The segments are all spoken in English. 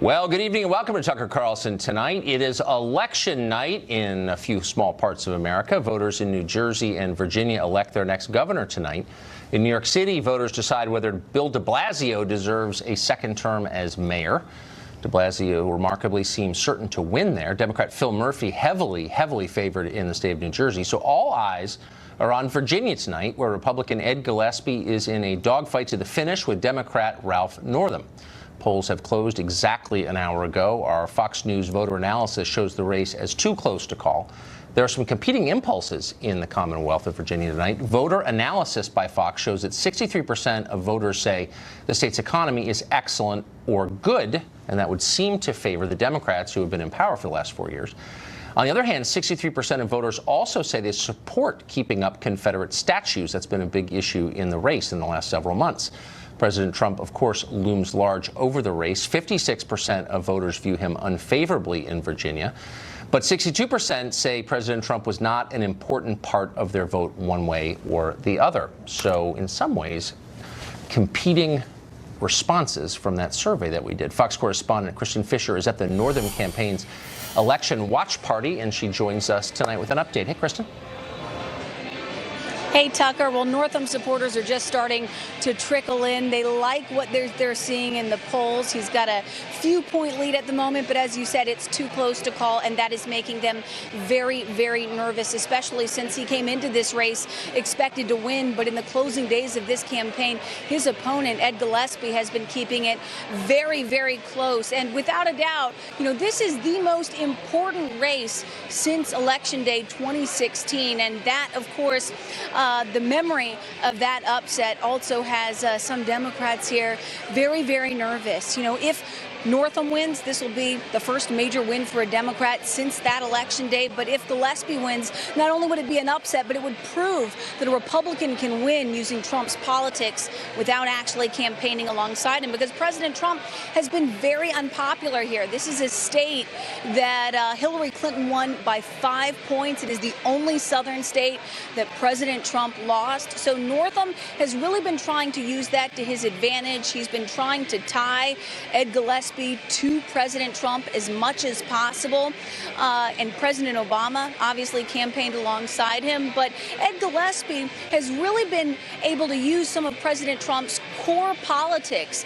Well, good evening and welcome to Tucker Carlson Tonight. It is election night in a few small parts of America. Voters in New Jersey and Virginia elect their next governor tonight. In New York City, voters decide whether Bill de Blasio deserves a second term as mayor. De Blasio remarkably seems certain to win there. Democrat Phil Murphy heavily favored in the state of New Jersey. So all eyes are on Virginia tonight, where Republican Ed Gillespie is in a dogfight to the finish with Democrat Ralph Northam. Polls have closed exactly an hour ago. Our Fox News voter analysis shows the race as too close to call. There are some competing impulses in the Commonwealth of Virginia tonight. Voter analysis by Fox shows that 63% of voters say the state's economy is excellent or good, and that would seem to favor the Democrats, who have been in power for the last 4 years. On the other hand, 63% of voters also say they support keeping up Confederate statues. That's been a big issue in the race in the last several months. President Trump, of course, looms large over the race. 56% of voters view him unfavorably in Virginia. But 62% say President Trump was not an important part of their vote one way or the other. So in some ways, competing responses from that survey that we did. Fox correspondent Kristen Fisher is at the Northam campaign's election watch party, and she joins us tonight with an update. Hey, Kristen. Hey, Tucker. Well, Northam supporters are just starting to trickle in. They like what they're seeing in the polls. He's got a few-point lead at the moment, but as you said, it's too close to call, and that is making them very nervous, especially since he came into this race expected to win. But in the closing days of this campaign, his opponent, Ed Gillespie, has been keeping it very close. And without a doubt, this is the most important race since Election Day 2016. And that, of course, the memory of that upset also has some Democrats here very nervous. If Northam wins, this will be the first major win for a Democrat since that election day. But if Gillespie wins, not only would it be an upset, but it would prove that a Republican can win using Trump's politics without actually campaigning alongside him, because President Trump has been very unpopular here. This is a state that Hillary Clinton won by 5 points. It is the only southern state that President Trump lost. So Northam has really been trying to use that to his advantage. He's been trying to tie Ed Gillespie to President Trump as much as possible. And President Obama obviously campaigned alongside him. But Ed Gillespie has really been able to use some of President Trump's core politics,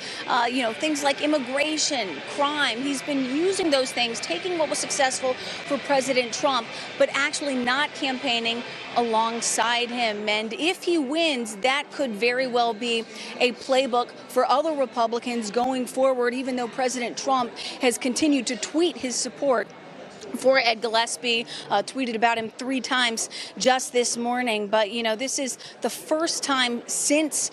things like immigration, crime. He's been using those things, taking what was successful for President Trump, but actually not campaigning alongside him. And if he wins, that could very well be a playbook for other Republicans going forward, even though President Trump has continued to tweet his support for Ed Gillespie, tweeted about him 3 times just this morning. But, this is the first time since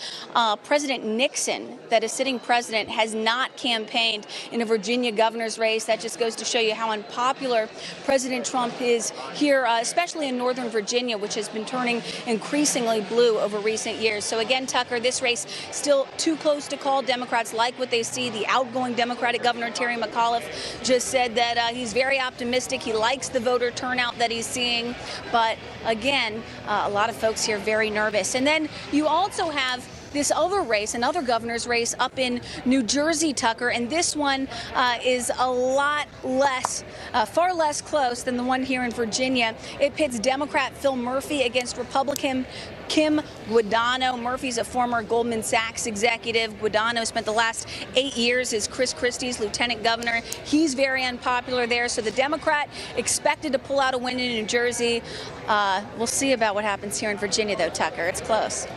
President Nixon that a sitting president has not campaigned in a Virginia governor's race. That just goes to show you how unpopular President Trump is here, especially in Northern Virginia, which has been turning increasingly blue over recent years. So again, Tucker, this race still too close to call. Democrats like what they see. The outgoing Democratic Governor Terry McAuliffe just said that he's very optimistic. He likes the voter turnout that he's seeing. But again, a lot of folks here very nervous. And then you also have this other race, another governor's race up in New Jersey, Tucker, and this one is a lot less, far less close than the one here in Virginia. It pits Democrat Phil Murphy against Republican Kim Guadagno. Murphy's a former Goldman Sachs executive. Guadagno spent the last 8 years as Chris Christie's lieutenant governor. He's very unpopular there. So the Democrat expected to pull out a win in New Jersey. We'll see about what happens here in Virginia, though, Tucker. It's close.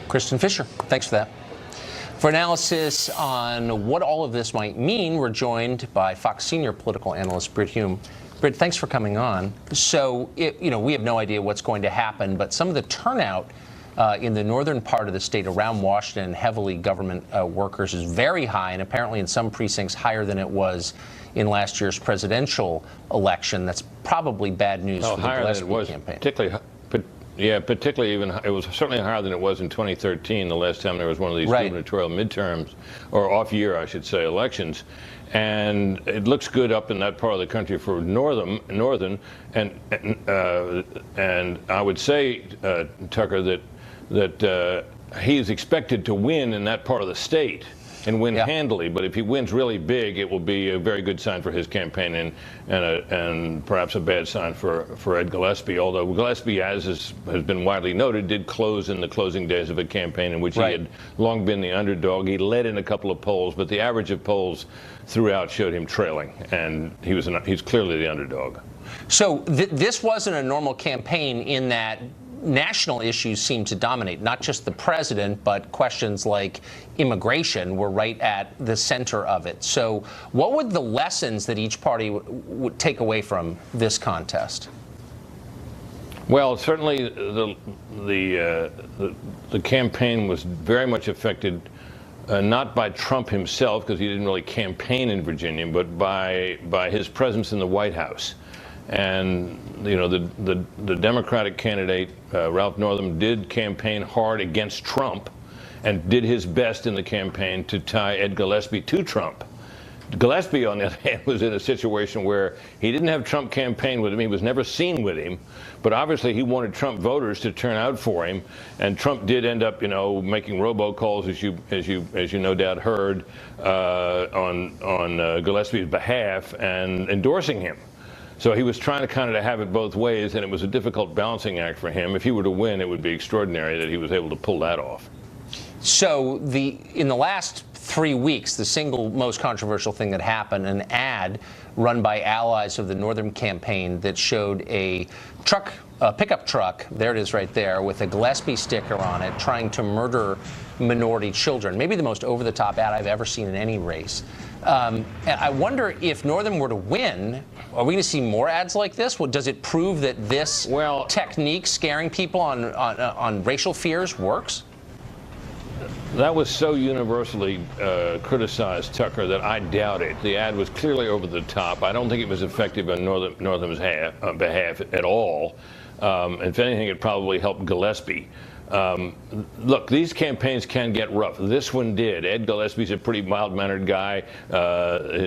Kristen Fisher, thanks for that. For analysis on what all of this might mean, we're joined by Fox senior political analyst Brit Hume. Brit, thanks for coming on. So, we have no idea what's going to happen, but some of the turnout in the northern part of the state around Washington, heavily government workers, is very high, and apparently in some precincts higher than it was in last year's presidential election. That's probably bad news for the Gillespie campaign. Particularly it was certainly higher than it was in 2013, the last time there was one of these gubernatorial midterms, or off-year, I should say, elections. And it looks good up in that part of the country for Northern, and I would say, Tucker, that he is expected to win in that part of the state. and win handily. But if he wins really big, it will be a very good sign for his campaign and perhaps a bad sign for Ed Gillespie. Although Gillespie, as has been widely noted, did close in the closing days of a campaign in which he had long been the underdog. He led in a couple of polls, but the average of polls throughout showed him trailing, and he's clearly the underdog. So this wasn't a normal campaign in that national issues seemed to dominate, not just the president, but questions like immigration were right at the center of it. So what would the lessons that each party would take away from this contest? Well, certainly the campaign was very much affected not by Trump himself, because he didn't really campaign in Virginia, but by his presence in the White House. And the Democratic candidate, Ralph Northam, did campaign hard against Trump and did his best in the campaign to tie Ed Gillespie to Trump. Gillespie, on the other hand, was in a situation where he didn't have Trump campaign with him. He was never seen with him, but obviously he wanted Trump voters to turn out for him, and Trump did end up, making robocalls, as you no doubt heard, on Gillespie's behalf and endorsing him. So he was trying to kind of have it both ways, and it was a difficult balancing act for him. If he were to win, it would be extraordinary that he was able to pull that off. So in the last 3 weeks, the single most controversial thing that happened, an ad run by allies of the Northam campaign that showed a pickup truck, there it is right there, with a Gillespie sticker on it, trying to murder minority children. Maybe the most over-the-top ad I've ever seen in any race. I wonder if Northam were to win, are we going to see more ads like this? Well, does it prove that this technique, scaring people on racial fears, works? That was so universally criticized, Tucker, that I doubt it. The ad was clearly over the top. I don't think it was effective on Northam's behalf at all. If anything, it probably helped Gillespie. Look, these campaigns can get rough. This one did. Ed Gillespie's a pretty mild-mannered guy.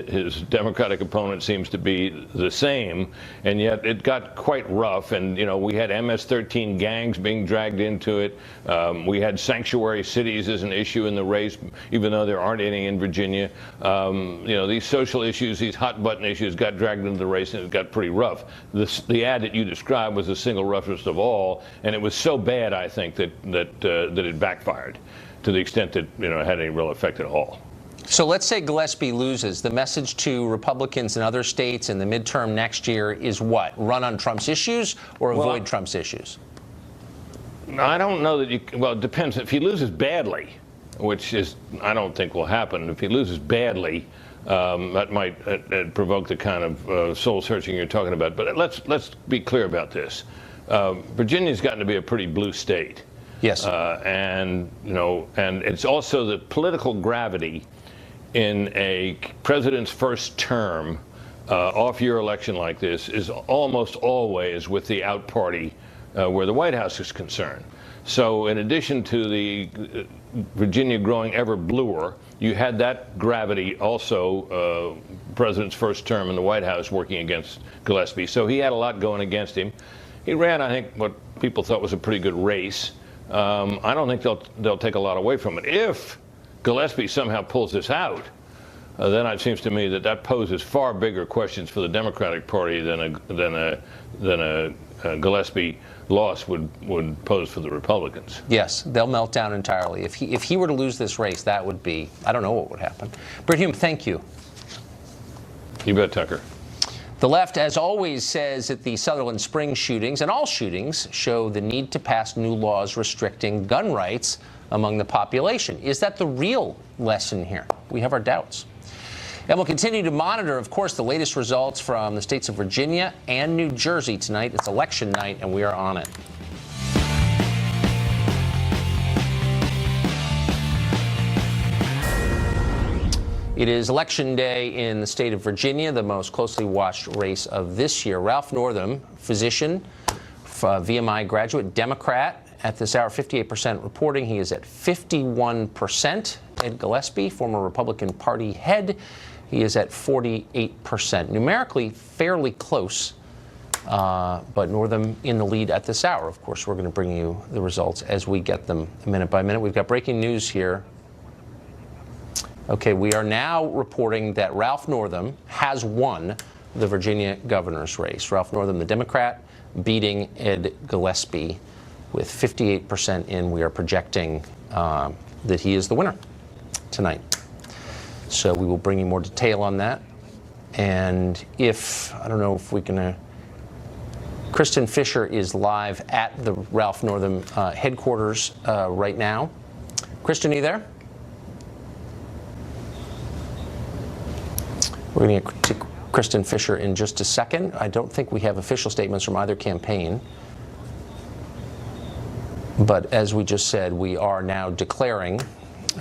His Democratic opponent seems to be the same, and yet it got quite rough. And we had MS-13 gangs being dragged into it. We had sanctuary cities as an issue in the race, even though there aren't any in Virginia. These social issues, these hot-button issues, got dragged into the race, and it got pretty rough. The ad that you described was the single roughest of all, and it was so bad, I think, that it backfired to the extent that it had any real effect at all. So let's say Gillespie loses. The message to Republicans in other states in the midterm next year is what? Run on Trump's issues or avoid Trump's issues? I don't know that well, it depends. If he loses badly, which I don't think will happen. If he loses badly, that might provoke the kind of soul searching you're talking about. But let's be clear about this. Virginia's gotten to be a pretty blue state. Yes. And it's also the political gravity in a president's first term, off-year election like this, is almost always with the out party where the White House is concerned. So in addition to the Virginia growing ever bluer, you had that gravity also, president's first term in the White House working against Gillespie. So he had a lot going against him. He ran, I think, what people thought was a pretty good race. I don't think they'll take a lot away from it. If Gillespie somehow pulls this out, then it seems to me that poses far bigger questions for the Democratic Party than a Gillespie loss would pose for the Republicans. Yes, they'll melt down entirely. If he were to lose this race, that would be, I don't know what would happen. Britt Hume, thank you. You bet, Tucker. The left, as always, says that the Sutherland Springs shootings and all shootings show the need to pass new laws restricting gun rights among the population. Is that the real lesson here? We have our doubts. And we'll continue to monitor, of course, the latest results from the states of Virginia and New Jersey tonight. It's election night, and we are on it. It is Election Day in the state of Virginia, the most closely watched race of this year. Ralph Northam, physician, VMI graduate, Democrat, at this hour, 58% reporting. He is at 51%. Ed Gillespie, former Republican Party head, he is at 48%. Numerically, fairly close, but Northam in the lead at this hour. Of course, we're going to bring you the results as we get them minute by minute. We've got breaking news here. Okay, we are now reporting that Ralph Northam has won the Virginia governor's race. Ralph Northam, the Democrat, beating Ed Gillespie with 58% in. We are projecting that he is the winner tonight. So we will bring you more detail on that. And I don't know if we can, Kristen Fisher is live at the Ralph Northam headquarters right now. Kristen, are you there? We're going to get to Kristen Fisher in just a second. I don't think we have official statements from either campaign. But as we just said, we are now declaring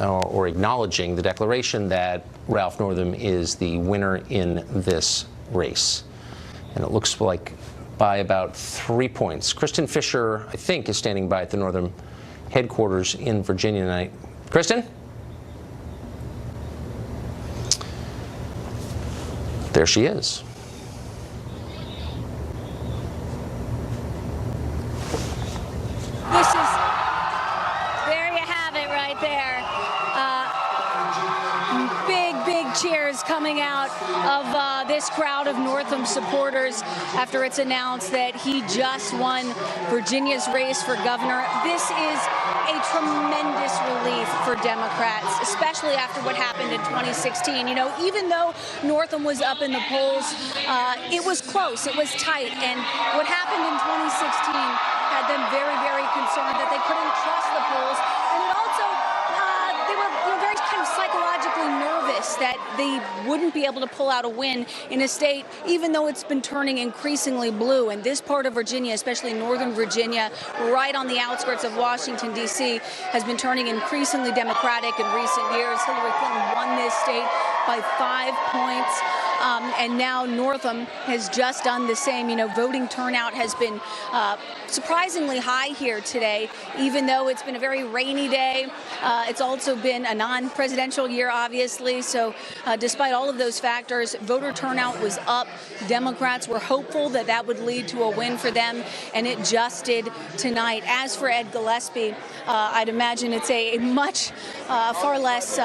or acknowledging the declaration that Ralph Northam is the winner in this race. And it looks like by about 3 points. Kristen Fisher, I think, is standing by at the Northam headquarters in Virginia tonight. Kristen? There she is. There you have it right there. Big cheers coming out of this crowd of Northam supporters after it's announced that he just won Virginia's race for governor. This is a tremendous relief for Democrats, especially after what happened in 2016. You know, even though Northam was up in the polls, it was close, it was tight, and what happened in 2016 had them very, very concerned that they couldn't trust the polls, and it also, they were very kind of psychologically nervous that they wouldn't be able to pull out a win in a state, even though it's been turning increasingly blue. And this part of Virginia, especially northern Virginia, right on the outskirts of Washington, D.C., has been turning increasingly Democratic in recent years. Hillary Clinton won this state by 5 points. And now Northam has just done the same. You know, voting turnout has been surprisingly high here today, even though it's been a very rainy day. It's also been a non-presidential year, obviously. So despite all of those factors, voter turnout was up. Democrats were hopeful that that would lead to a win for them, and it just did tonight. As for Ed Gillespie, I'd imagine it's a much far less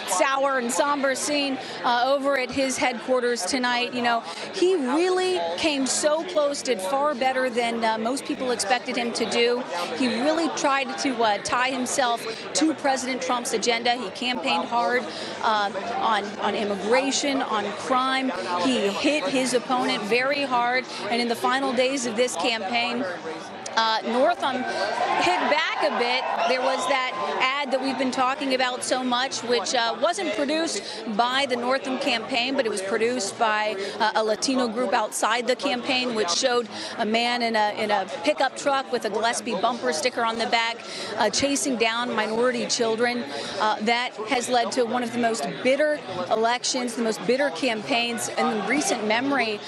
sour and somber scene over at his headquarters tonight. You know, he really came so close, did far better than most people expected him to do. He really tried to tie himself to President Trump's agenda. He campaigned hard on immigration, on crime. He hit his opponent very hard, and in the final days of this campaign, Northam hit back a bit. There was that ad that we've been talking about so much, which wasn't produced by the Northam campaign, but it was produced by a Latino group outside the campaign, which showed a man in a pickup truck with a Gillespie bumper sticker on the back, chasing down minority children. That has led to one of the most bitter elections, the most bitter campaigns in recent memory,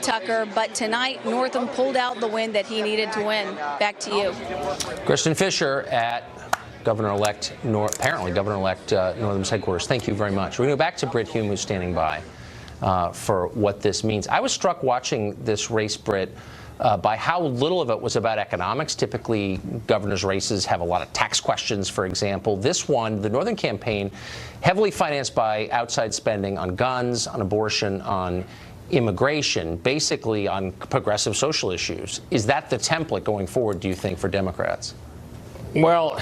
Tucker. But tonight, Northam pulled out the win that he needed to win. Back to you. Kristen Fisher at apparently Governor-elect Northam's headquarters. Thank you very much. We're going to go back to Britt Hume, who's standing by for what this means. I was struck watching this race, Britt, by how little of it was about economics. Typically, governor's races have a lot of tax questions, for example. This one, the Northern campaign, heavily financed by outside spending on guns, on abortion, on immigration, basically on progressive social issues. Is that the template going forward, do you think, for Democrats? Well,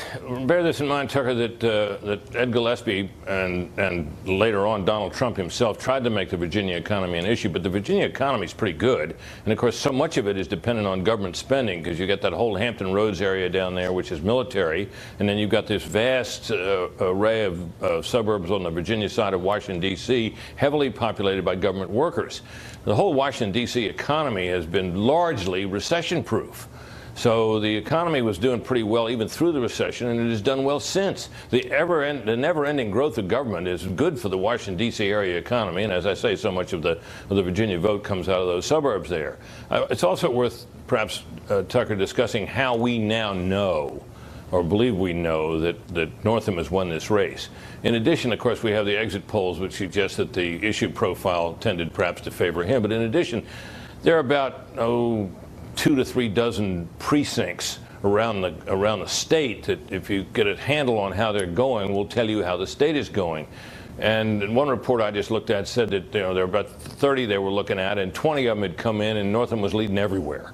bear this in mind, Tucker, that Ed Gillespie and later on Donald Trump himself tried to make the Virginia economy an issue, but the Virginia economy is pretty good. And of course, so much of it is dependent on government spending, because you got that whole Hampton Roads area down there, which is military, and then you've got this vast array of suburbs on the Virginia side of Washington, D.C., heavily populated by government workers. The whole Washington, D.C. economy has been largely recession-proof. So the economy was doing pretty well even through the recession, and it has done well since. The never-ending growth of government is good for the Washington, D.C. area economy, and as I say, so much of the Virginia vote comes out of those suburbs there. It's also worth perhaps, Tucker, discussing how we now know, or believe we know, that Northam has won this race. In addition, of course, we have the exit polls, which suggest that the issue profile tended perhaps to favor him. But in addition, there are about, 2 to 3 dozen precincts around the state that, if you get a handle on how they're going, will tell you how the state is going. And one report I just looked at said that there were about 30 they were looking at, and 20 of them had come in, and Northam was leading everywhere.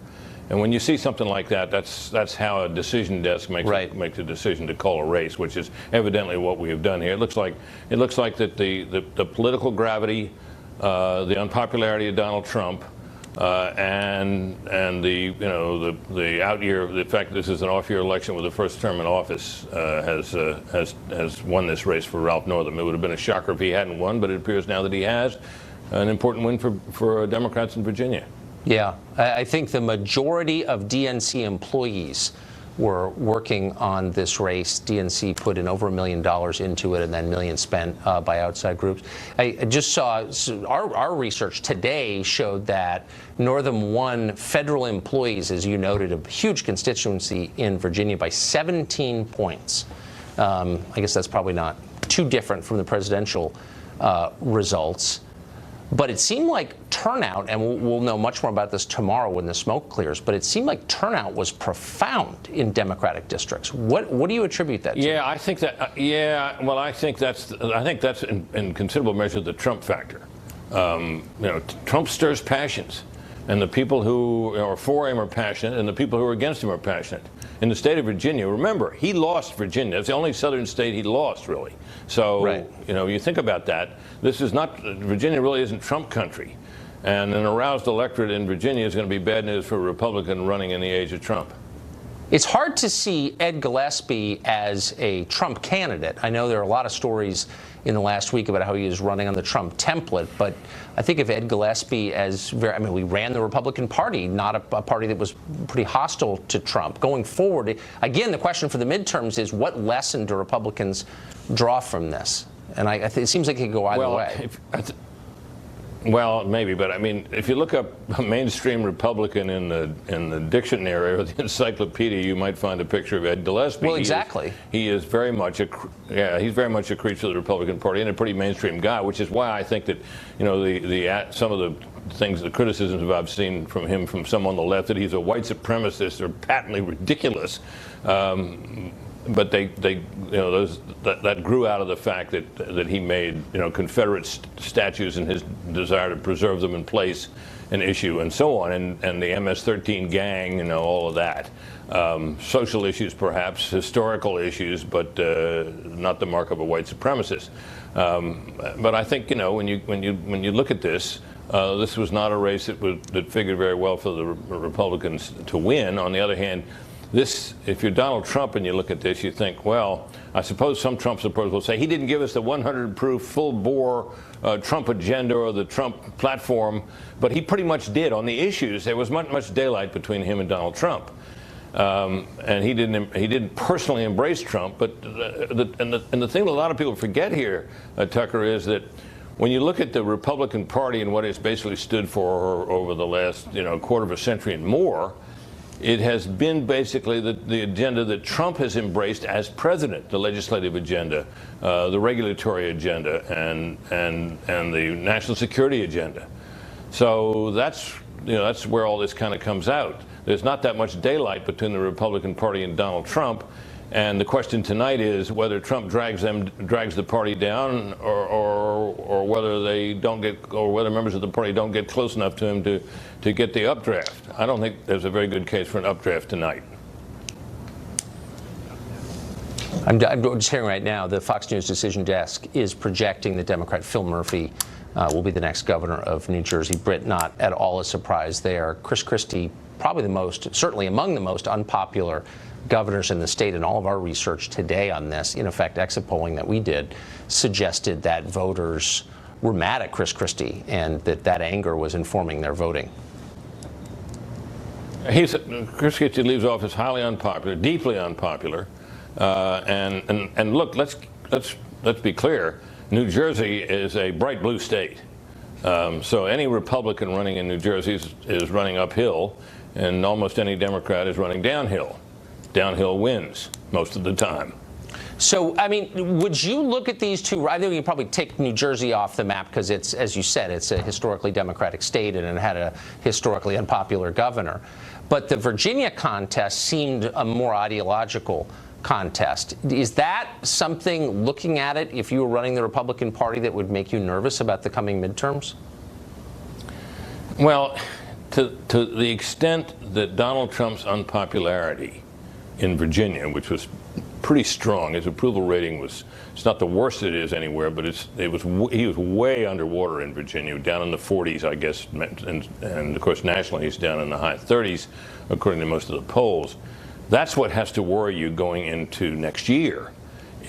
And when you see something like that, that's how a decision desk makes a decision to call a race, which is evidently what we have done here. It looks like that the political gravity, the unpopularity of Donald Trump, and the out year, the fact that this is an off-year election with the first term in office has won this race for Ralph Northam. It would have been a shocker if he hadn't won, but it appears now that he has. An important win for Democrats in Virginia. Yeah, I think the majority of DNC employees were working on this race. DNC put in over $1 million into it, and then millions spent by outside groups. I just saw our research today showed that Northam won federal employees, as you noted, a huge constituency in Virginia by 17 points. I guess that's probably not too different from the presidential results. But it seemed like turnout, and we'll know much more about this tomorrow when the smoke clears, but it seemed like turnout was profound in Democratic districts. What do you attribute that to? Yeah, I think that. I think that's in considerable measure the Trump factor. Trump stirs passions, and the people who are for him are passionate, and the people who are against him are passionate. In the state of Virginia, remember, he lost Virginia. It's the only southern state he lost, really. So, you think about that. Virginia really isn't Trump country. And an aroused electorate in Virginia is going to be bad news for a Republican running in the age of Trump. It's hard to see Ed Gillespie as a Trump candidate. I know there are a lot of stories in the last week about how he is running on the Trump template, but I think of Ed Gillespie as we ran the Republican Party, not a party that was pretty hostile to Trump. Going forward, again, the question for the midterms is what lesson do Republicans draw from this? And it seems like it could go either way. Well, maybe, but I mean, if you look up a mainstream Republican in the dictionary or the encyclopedia, you might find a picture of Ed Gillespie. Well, exactly. He is very much he's very much a creature of the Republican Party and a pretty mainstream guy, which is why I think that some of the criticisms I've seen from him from some on the left that he's a white supremacist are patently ridiculous. But that grew out of the fact that he made Confederate statues and his desire to preserve them in place an issue and so on, and the MS-13 gang, all of that. Social issues, perhaps, historical issues, but not the mark of a white supremacist. But I think when you look at this, this was not a race that figured very well for the Republicans to win. On the other hand, if you're Donald Trump and you look at this, you think, well, I suppose some Trump supporters will say he didn't give us the 100-proof, full-bore Trump agenda or the Trump platform, but he pretty much did on the issues. There was much daylight between him and Donald Trump, and he didn't personally embrace Trump. But the thing that a lot of people forget here, Tucker, is that when you look at the Republican Party and what it's basically stood for over the last quarter of a century and more, it has been basically the agenda that Trump has embraced as president, the legislative agenda, the regulatory agenda, and the national security agenda. So that's where all this kind of comes out. There's not that much daylight between the Republican Party and Donald Trump. And the question tonight is whether Trump drags the party down, or whether members of the party don't get close enough to him to get the updraft. I don't think there's a very good case for an updraft tonight. I'm just hearing right now the Fox News decision desk is projecting that Democrat Phil Murphy will be the next governor of New Jersey. Britt, not at all a surprise there. Chris Christie, certainly among the most unpopular governors in the state, and all of our research today on this, in effect, exit polling that we did, suggested that voters were mad at Chris Christie and that anger was informing their voting. Chris Christie leaves office highly unpopular, deeply unpopular, and look, let's be clear. New Jersey is a bright blue state, so any Republican running in New Jersey is running uphill, and almost any Democrat is running downhill. Downhill wins most of the time. So, I mean, would you look at these two? I think you probably take New Jersey off the map because it's, as you said, it's a historically Democratic state and it had a historically unpopular governor. But the Virginia contest seemed a more ideological contest. Is that something, looking at it, if you were running the Republican Party, that would make you nervous about the coming midterms? Well, to the extent that Donald Trump's unpopularity in Virginia, which was pretty strong, his approval rating was, it's not the worst it is anywhere, but he was way underwater in Virginia, down in the 40s, I guess, and of course nationally he's down in the high 30s, according to most of the polls. That's what has to worry you going into next year,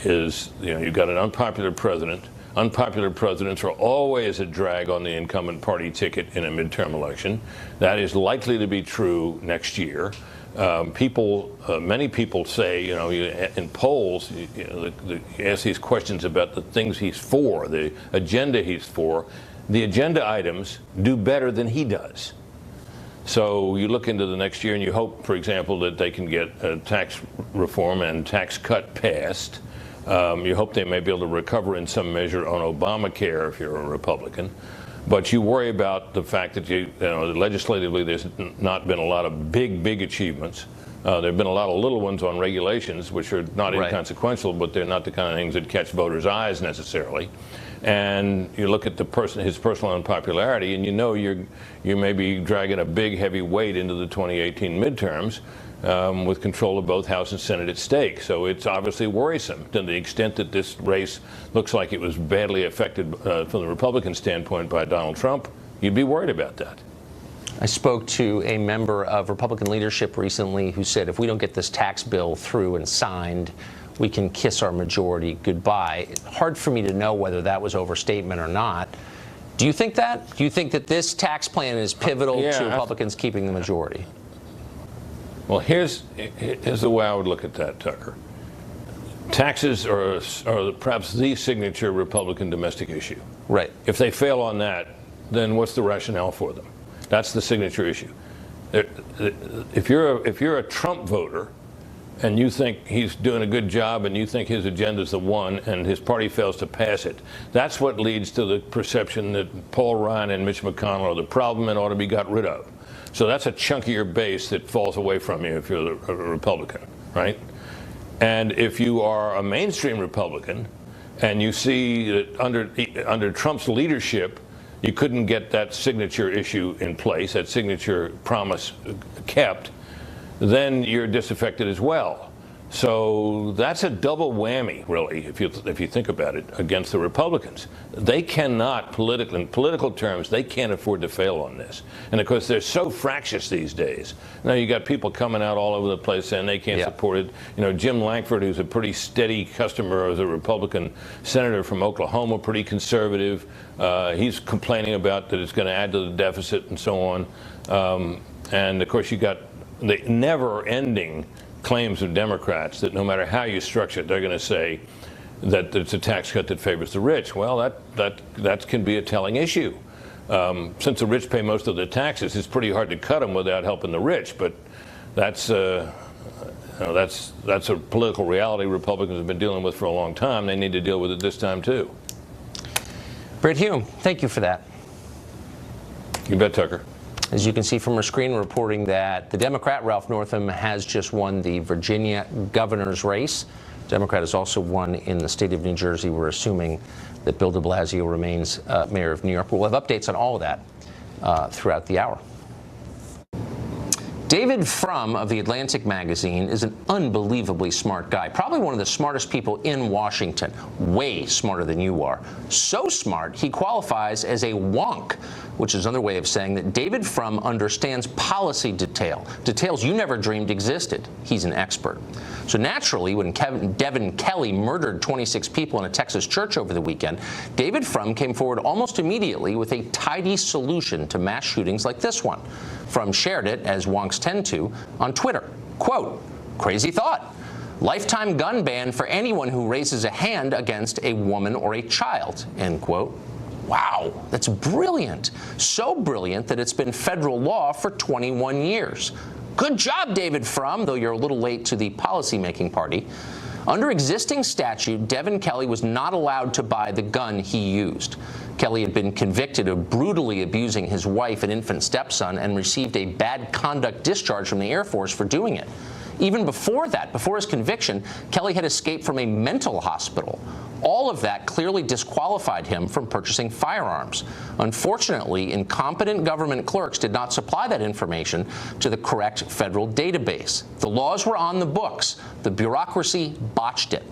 is, you know, you've got an unpopular president. Unpopular presidents are always a drag on the incumbent party ticket in a midterm election. That is likely to be true next year. Many people say, you know, in polls, you ask these questions about the things he's for, the agenda he's for. The agenda items do better than he does. So you look into the next year and you hope, for example, that they can get tax reform and tax cut passed. You hope they may be able to recover in some measure on Obamacare if you're a Republican. But you worry about the fact that legislatively there's not been a lot of big achievements. There have been a lot of little ones on regulations, which are not inconsequential, but they're not the kind of things that catch voters' eyes necessarily. And you look at his personal unpopularity, and you know you may be dragging a big, heavy weight into the 2018 midterms with control of both House and Senate at stake. So it's obviously worrisome to the extent that this race looks like it was badly affected from the Republican standpoint by Donald Trump. You'd be worried about that. I spoke to a member of Republican leadership recently who said, if we don't get this tax bill through and signed, we can kiss our majority goodbye. Hard for me to know whether that was overstatement or not. Do you think that? Do you think that this tax plan is pivotal to Republicans keeping the majority? Well, here's the way I would look at that, Tucker. Taxes are perhaps the signature Republican domestic issue. Right. If they fail on that, then what's the rationale for them? That's the signature issue. If you're a Trump voter and you think he's doing a good job and you think his agenda is the one and his party fails to pass it, that's what leads to the perception that Paul Ryan and Mitch McConnell are the problem and ought to be got rid of. So that's a chunkier base that falls away from you if you're a Republican, right? And if you are a mainstream Republican and you see that under Trump's leadership, you couldn't get that signature issue in place, that signature promise kept, then you're disaffected as well. So that's a double whammy, really, if you think about it, against the Republicans. They cannot, in political terms, they can't afford to fail on this. And of course, they're so fractious these days. Now you got people coming out all over the place saying they can't support it. You know, Jim Lankford, who's a pretty steady customer as a Republican senator from Oklahoma, pretty conservative. He's complaining about that it's going to add to the deficit and so on. And of course, you got the never-ending claims of Democrats that no matter how you structure it, they're going to say that it's a tax cut that favors the rich. Well, that can be a telling issue. Since the rich pay most of the taxes, it's pretty hard to cut them without helping the rich. But that's a political reality Republicans have been dealing with for a long time. They need to deal with it this time too. Brett Hume, thank you for that. You bet, Tucker. As you can see from our screen, reporting that the Democrat, Ralph Northam, has just won the Virginia governor's race. Democrat has also won in the state of New Jersey. We're assuming that Bill de Blasio remains mayor of New York. We'll have updates on all of that throughout the hour. David Frum of The Atlantic magazine is an unbelievably smart guy, probably one of the smartest people in Washington, way smarter than you are. So smart, he qualifies as a wonk, which is another way of saying that David Frum understands policy details you never dreamed existed. He's an expert. So naturally, when Devin Kelly murdered 26 people in a Texas church over the weekend, David Frum came forward almost immediately with a tidy solution to mass shootings like this one. Frum shared it, as wonks tend to, on Twitter. Quote, "Crazy thought. Lifetime gun ban for anyone who raises a hand against a woman or a child," end quote. Wow, that's brilliant. So brilliant that it's been federal law for 21 years. Good job, David Frum, though you're a little late to the policymaking party. Under existing statute, Devin Kelly was not allowed to buy the gun he used. Kelly had been convicted of brutally abusing his wife and infant stepson and received a bad conduct discharge from the Air Force for doing it. Even before that, before his conviction, Kelly had escaped from a mental hospital. All of that clearly disqualified him from purchasing firearms. Unfortunately, incompetent government clerks did not supply that information to the correct federal database. The laws were on the books. The bureaucracy botched it.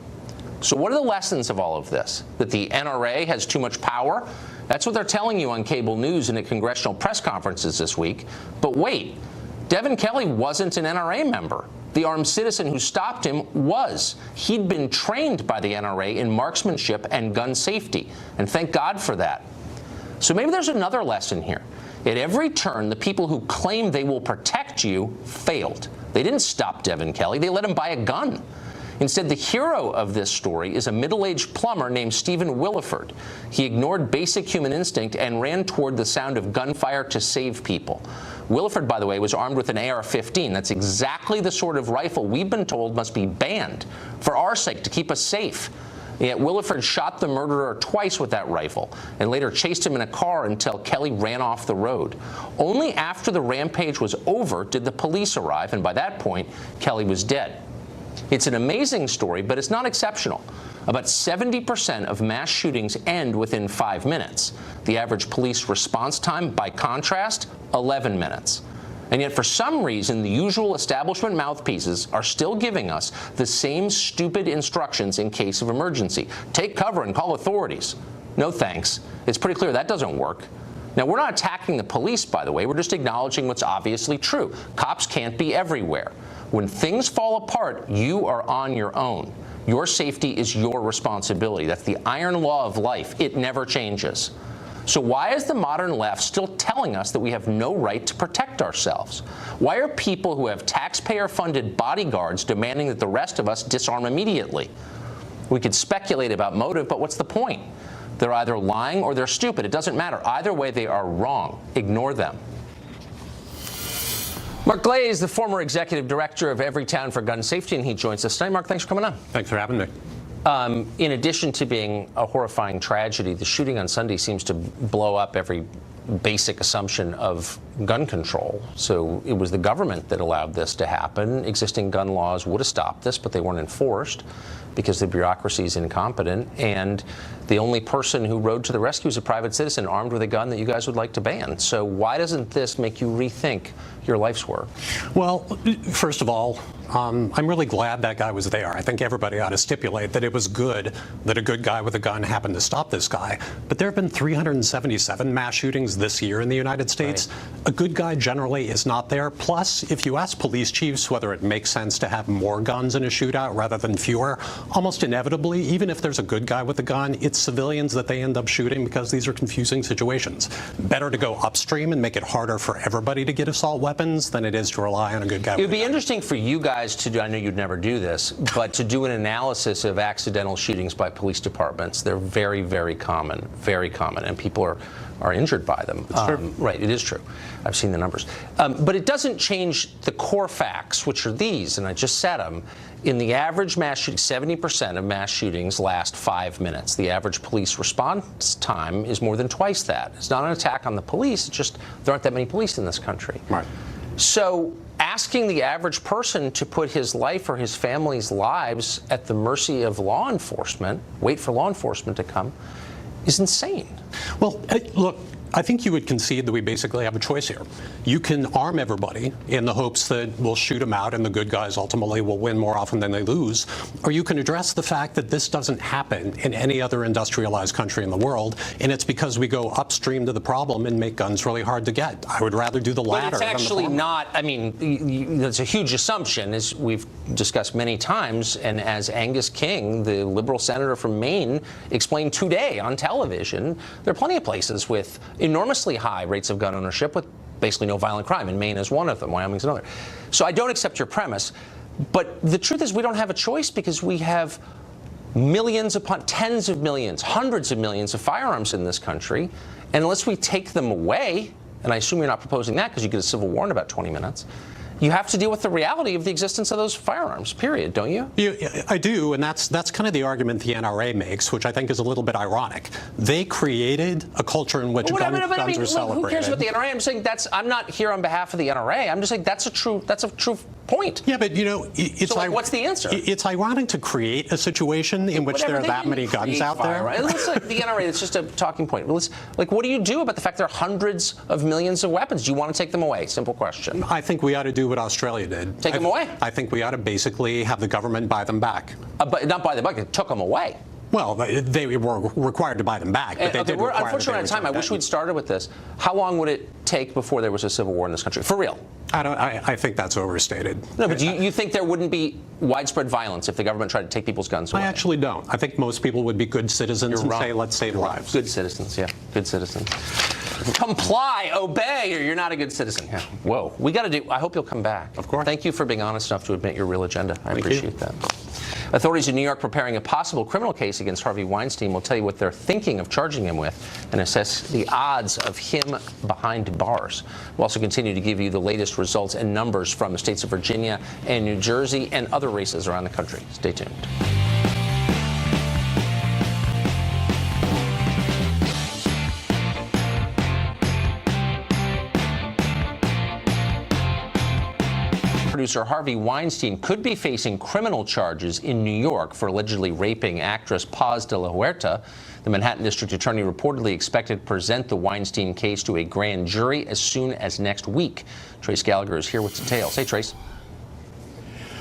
So what are the lessons of all of this? That the NRA has too much power? That's what they're telling you on cable news and at congressional press conferences this week. But wait, Megyn Kelly wasn't an NRA member. The armed citizen who stopped him was. He'd been trained by the NRA in marksmanship and gun safety, and thank God for that. So maybe there's another lesson here. At every turn, the people who claim they will protect you failed. They didn't stop Megyn Kelly. They let him buy a gun. Instead, the hero of this story is a middle-aged plumber named Stephen Williford. He ignored basic human instinct and ran toward the sound of gunfire to save people. Williford, by the way, was armed with an AR-15. That's exactly the sort of rifle we've been told must be banned for our sake, to keep us safe. Yet Williford shot the murderer twice with that rifle and later chased him in a car until Kelly ran off the road. Only after the rampage was over did the police arrive, and by that point, Kelly was dead. It's an amazing story, but it's not exceptional. About 70% of mass shootings end within 5 minutes. The average police response time, by contrast, 11 minutes. And yet, for some reason, the usual establishment mouthpieces are still giving us the same stupid instructions in case of emergency. Take cover and call authorities. No thanks. It's pretty clear that doesn't work. Now, we're not attacking the police, by the way. We're just acknowledging what's obviously true. Cops can't be everywhere. When things fall apart, you are on your own. Your safety is your responsibility. That's the iron law of life. It never changes. So why is the modern left still telling us that we have no right to protect ourselves? Why are people who have taxpayer-funded bodyguards demanding that the rest of us disarm immediately? We could speculate about motive, but what's the point? They're either lying or they're stupid. It doesn't matter. Either way, they are wrong. Ignore them. Mark Glaze, the former executive director of Everytown for Gun Safety, and he joins us tonight. Mark, thanks for coming on. Thanks for having me. In addition to being a horrifying tragedy, the shooting on Sunday seems to blow up every basic assumption of gun control. So it was the government that allowed this to happen. Existing gun laws would have stopped this, but they weren't enforced because the bureaucracy is incompetent. And the only person who rode to the rescue is a private citizen armed with a gun that you guys would like to ban. So why doesn't this make you rethink your life's work? Well, first of all, I'm really glad that guy was there. I think everybody ought to stipulate that it was good that a good guy with a gun happened to stop this guy. But there have been 377 mass shootings this year in the United States. Right. A good guy generally is not there. Plus, if you ask police chiefs whether it makes sense to have more guns in a shootout rather than fewer, almost inevitably, even if there's a good guy with a gun, it's civilians that they end up shooting because these are confusing situations. Better to go upstream and make it harder for everybody to get assault weapons than it is to rely on a good guy with a gun. It would be interesting for you guys to do, I know you'd never do this, but to do an analysis of accidental shootings by police departments. They're very, very common, and people are injured by them. Right, it is true. I've seen the numbers. But it doesn't change the core facts, which are these, and I just said them. In the average mass shooting, 70% of mass shootings last 5 minutes. The average police response time is more than twice that. It's not an attack on the police, it's just there aren't that many police in this country. Right. So asking the average person to put his life or his family's lives at the mercy of law enforcement, wait for law enforcement to come, is insane. Well, look, I think you would concede that we basically have a choice here. You can arm everybody in the hopes that we'll shoot them out and the good guys ultimately will win more often than they lose, or you can address the fact that this doesn't happen in any other industrialized country in the world, and it's because we go upstream to the problem and make guns really hard to get. I would rather do the latter. But it's actually not, I mean, it's a huge assumption, as we've discussed many times, and as Angus King, the liberal senator from Maine, explained today on television, there are plenty of places with enormously high rates of gun ownership with basically no violent crime, and Maine is one of them, Wyoming's another. So I don't accept your premise, but the truth is we don't have a choice because we have millions upon tens of millions, hundreds of millions of firearms in this country, and unless we take them away, and I assume you're not proposing that because you get a civil war in about 20 minutes, you have to deal with the reality of the existence of those firearms, period, don't you? I do, and that's kind of the argument the NRA makes, which I think is a little bit ironic. They created a culture in which guns are celebrated. Who cares about the NRA? I'm saying I'm not here on behalf of the NRA. I'm just saying that's a true point. Yeah, but it's so, like, what's the answer? It's ironic to create a situation in which there are that many guns out there. Right? It's like the NRA. It's just a talking point. Like, what do you do about the fact there are hundreds of millions of weapons? Do you want to take them away? Simple question. I think we ought to do what Australia did. Take them away. I think we ought to basically have the government buy them back. But not buy them back. It took them away. Well, they were required to buy them back, but they did require. Unfortunately, we're out of time. I wish we'd started with this. How long would it take before there was a civil war in this country? For real? I think that's overstated. No, but you think there wouldn't be widespread violence if the government tried to take people's guns away? I actually don't. I think most people would be good citizens and say, let's save lives. Good citizens, yeah. Good citizens. Comply, obey, or you're not a good citizen. Yeah. Whoa. We got to do. I hope you'll come back. Of course. Thank you for being honest enough to admit your real agenda. I appreciate that. Authorities in New York preparing a possible criminal case against Harvey Weinstein. Will tell you what they're thinking of charging him with and assess the odds of him behind bars. We'll also continue to give you the latest results and numbers from the states of Virginia and New Jersey and other races around the country. Stay tuned. Producer Harvey Weinstein could be facing criminal charges in New York for allegedly raping actress Paz de la Huerta. The Manhattan District Attorney reportedly expected to present the Weinstein case to a grand jury as soon as next week. Trace Gallagher is here with details. Hey, Trace.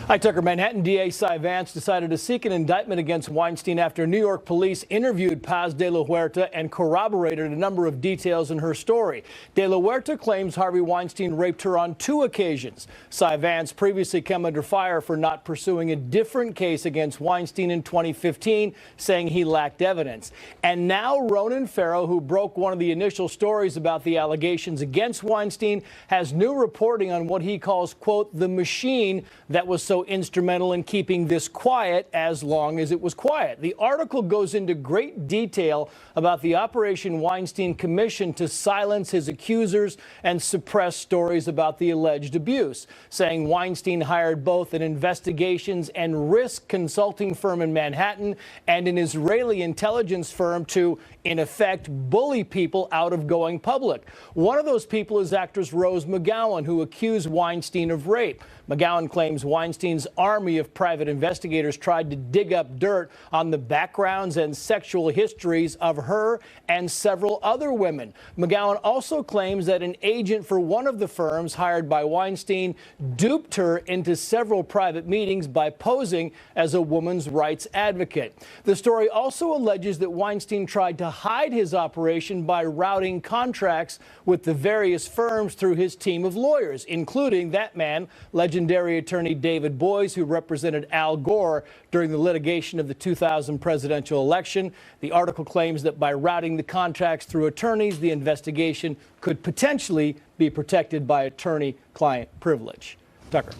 Hi, Tucker. Manhattan DA Cy Vance decided to seek an indictment against Weinstein after New York police interviewed Paz de la Huerta and corroborated a number of details in her story. De la Huerta claims Harvey Weinstein raped her on 2 occasions. Cy Vance previously came under fire for not pursuing a different case against Weinstein in 2015, saying he lacked evidence. And now Ronan Farrow, who broke one of the initial stories about the allegations against Weinstein, has new reporting on what he calls, quote, the machine that was so instrumental in keeping this quiet as long as it was quiet. The article goes into great detail about the Operation Weinstein Commission to silence his accusers and suppress stories about the alleged abuse, saying Weinstein hired both an investigations and risk consulting firm in Manhattan and an Israeli intelligence firm to, in effect, bully people out of going public. One of those people is actress Rose McGowan, who accused Weinstein of rape. McGowan claims Weinstein's army of private investigators tried to dig up dirt on the backgrounds and sexual histories of her and several other women. McGowan also claims that an agent for one of the firms hired by Weinstein duped her into several private meetings by posing as a woman's rights advocate. The story also alleges that Weinstein tried to hide his operation by routing contracts with the various firms through his team of lawyers, including that man, legendary attorney David Boies, who represented Al Gore during the litigation of the 2000 presidential election. The article claims that by routing the contracts through attorneys, the investigation could potentially be protected by attorney-client privilege. Tucker.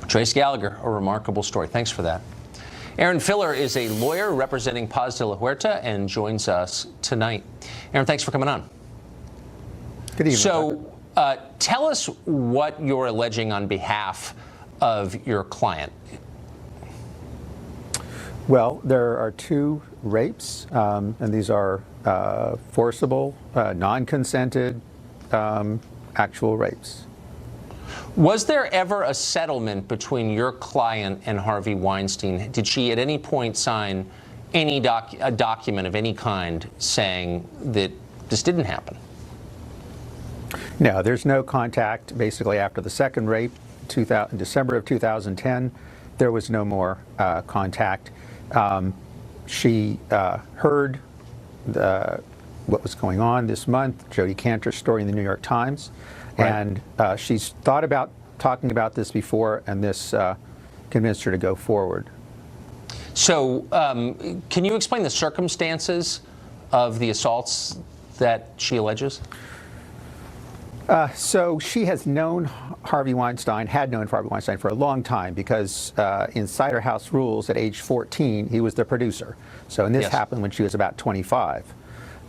Trace Gallagher, a remarkable story. Thanks for that. Aaron Filler is a lawyer representing Paz de la Huerta and joins us tonight. Aaron, thanks for coming on. Good evening. So, tell us what you're alleging on behalf of your client. Well, there are 2 rapes, and these are forcible, non-consented, actual rapes. Was there ever a settlement between your client and Harvey Weinstein? Did she at any point sign a document of any kind saying that this didn't happen? No, there's no contact. Basically, after the second rape, December of 2010, there was no more contact. She heard what was going on this month, Jodi Kantor's story in the New York Times, right. And she's thought about talking about this before, and this convinced her to go forward. So, can you explain the circumstances of the assaults that she alleges? So she has known Harvey Weinstein, for a long time, because in Cider House Rules at age 14, he was the producer. So, and this happened when she was about 25.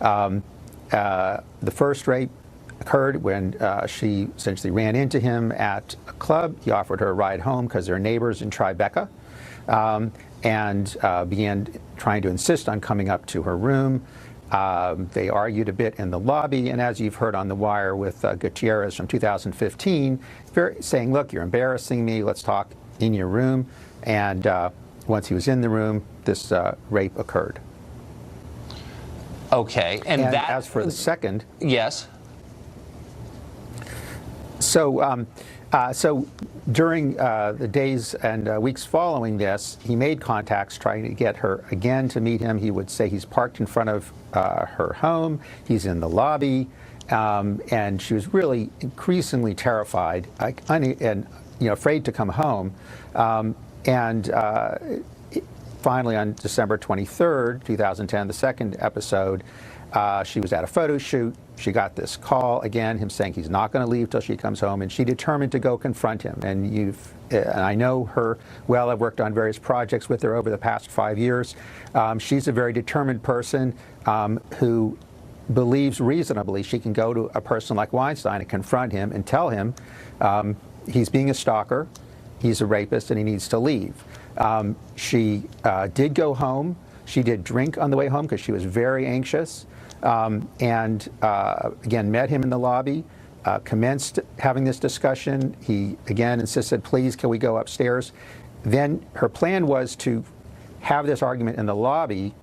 The first rape occurred when she essentially ran into him at a club. He offered her a ride home because they're neighbors in Tribeca, and began trying to insist on coming up to her room. They argued a bit in the lobby, and as you've heard on The Wire with Gutierrez from 2015, saying, look, you're embarrassing me, let's talk in your room. And once he was in the room, this rape occurred. Okay, and that, as for the second... Yes? So, during the days and weeks following this, he made contacts trying to get her again to meet him. He would say he's parked in front of her home, he's in the lobby, and she was really increasingly terrified and afraid to come home. Finally, on December 23rd, 2010, the second episode, she was at a photo shoot. She got this call, again, him saying he's not going to leave till she comes home, and she determined to go confront him. And I know her well. I've worked on various projects with her over the past 5 years. She's a very determined person who believes reasonably she can go to a person like Weinstein and confront him and tell him he's being a stalker, he's a rapist, and he needs to leave. She did go home. She did drink on the way home because she was very anxious. Again, met him in the lobby, commenced having this discussion. He, again, insisted, please, can we go upstairs? Then her plan was to have this argument in the lobby.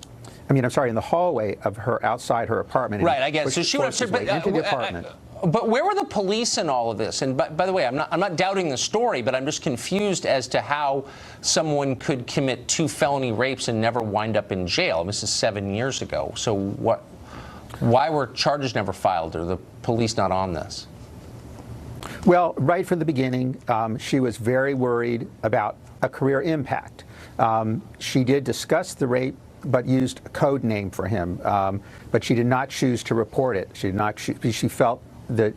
In the hallway of her, outside her apartment. Right, I guess. So she went upstairs, into the apartment. But where were the police in all of this? And by the way, I'm not doubting the story, but I'm just confused as to how someone could commit 2 felony rapes and never wind up in jail. This is 7 years ago. So why were charges never filed? Or the police not on this? Well, right from the beginning, she was very worried about a career impact. She did discuss the rape, but used a code name for him. But she did not choose to report it. She felt that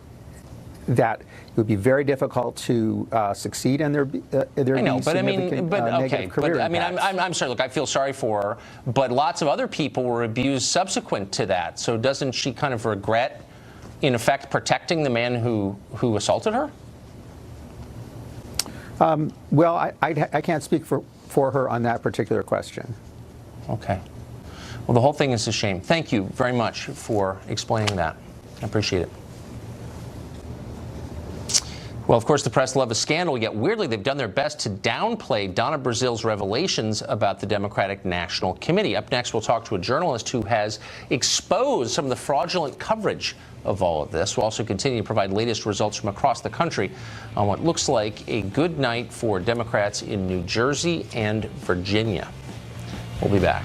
it would be very difficult to succeed, and there be significant negative career impacts. I'm sorry. Look, I feel sorry for her, but lots of other people were abused subsequent to that. So doesn't she kind of regret, in effect, protecting the man who assaulted her? Well, I can't speak for her on that particular question. Okay. Well, the whole thing is a shame. Thank you very much for explaining that. I appreciate it. Well, of course, the press love a scandal, yet weirdly, they've done their best to downplay Donna Brazil's revelations about the Democratic National Committee. Up next, we'll talk to a journalist who has exposed some of the fraudulent coverage of all of this. We'll also continue to provide latest results from across the country on what looks like a good night for Democrats in New Jersey and Virginia. We'll be back.